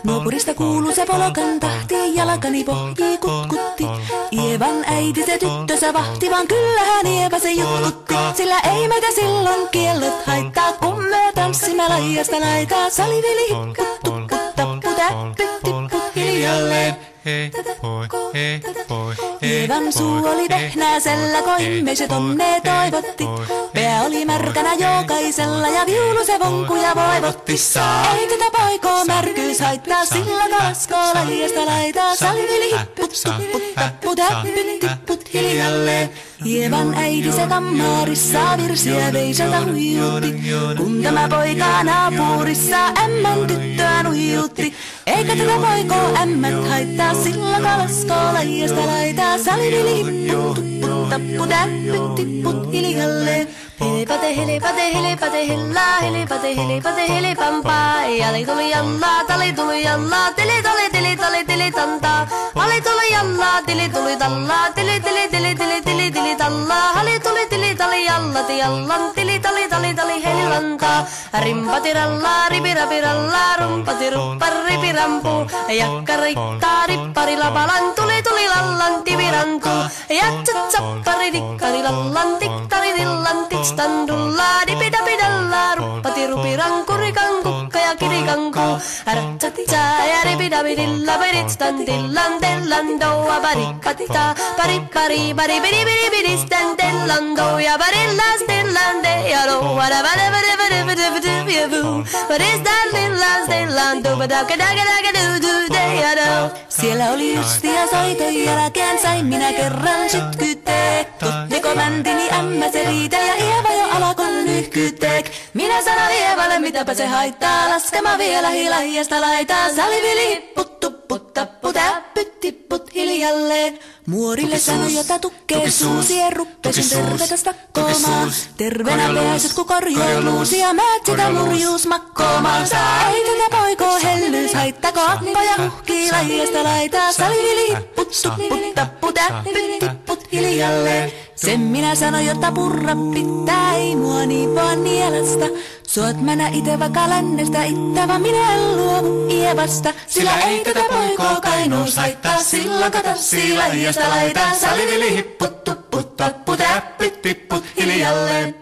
Nuopurista kuuluu se polokan tahti, jalkani pohjii kutkutti. Ievan äiti se tyttönsä vahti, vaan kyllähän Ieva se jutkutti. Sillä ei meitä silloin kiellot haittaa, kun me tanssimme laijasta laitaa. Salivili hipput, tupput, tapput, äppyt, tipput hiljalleen. Hei poi. Ievan suu oli vehnäisellä, kun ihmiset onnea toivotti. Pää oli märkänä jokaisella ja viulu se vonkuja voivotti. Ei tätä poikoo märkyys haittaa, sillä kaskoo laijasta laitaa. Salivili hipput, tupput, tapput, äppyt, tipput hiljalleen. Ievan äiti se kammarissa virsiä veiseltä huijutti. Kun tämä poika naapurissa ämmän tyttöä nuijutti. Eikä tätä poikoo ämmät haittaa, sillä kalaskoo laijasta laitaa. Salivili hipput, tupput, tapput, äppyt, tipput hiljalleen. Helepate, helepate, helepate, hellaa, helepate, helepate, helepampaa. Jali tuli jallaa, tali tuli jallaa, tili tali, tili tali, tili tantaa. Ali tuli jallaa, tili tuli tallaa, tili tili tili tili tili tili tallaa. Ali tuli tili tali jallati jallan, tili tali tali tali hellantaa. Rimpati rallaa, ripirapi rallaa, rumpati ruppar ripirampu. Jakka riittaa, rippari lapalan, tuli tuli lallan, tivirantu. Jatsat sappari, dikkari lallan, tiktari tillan, standullaa, dipidapidallaa, ruppati rupiranku, rikanku, ja kirikanku. Ratsatsaa ja ripidapidilla, peritsan tillan, tellan, doua, parippatta, paripari, paripiripiripiri, stan, tellan, doua, parillas, tellan, de, ja doua, da, vada, vada, vada, vada, vada, vada, vada, paristan, tillan, tellan, doua, daka, daka, daka, du, du, de, ja, do. Siellä oli ystia soitojen jälkeen, sain minä kerran sytkyteek. Tuttiko mäntini ämmä se riite ja Ieva jo alakon nyhkyteek. Minä sanon Ievalle, mitäpä se haittaa, laskema vielä hilahiasta laitaa. Salivili hipput, tupput, tapput, äppyt, tipput hiljalleen. Muorille sanoi, jota tukkee suusien ruppesin tervetä stakkoomaan. Terveenä pääset, kun korjoiluusi ja määt sitä murjuus makkoomaan. Ei tätä poikoo hellyys haittako, akkoja huhkii lajiasta laitaa. Salivili hipput, tupput, tapput, äppyt, tipput hiljalleen. Sen minä sanoin, jotta purra pitää, ei mua niin vaan nielästä. Suot mänä ite vaikka lännestä ittävä, minä en luovu Ievasta. Sillä ei tätä poikoo kainuus haittaa, silloin katassi lajiasta laitaa. Salivili hipput, tupput, tapput, äppyt, tipput hiljalleen.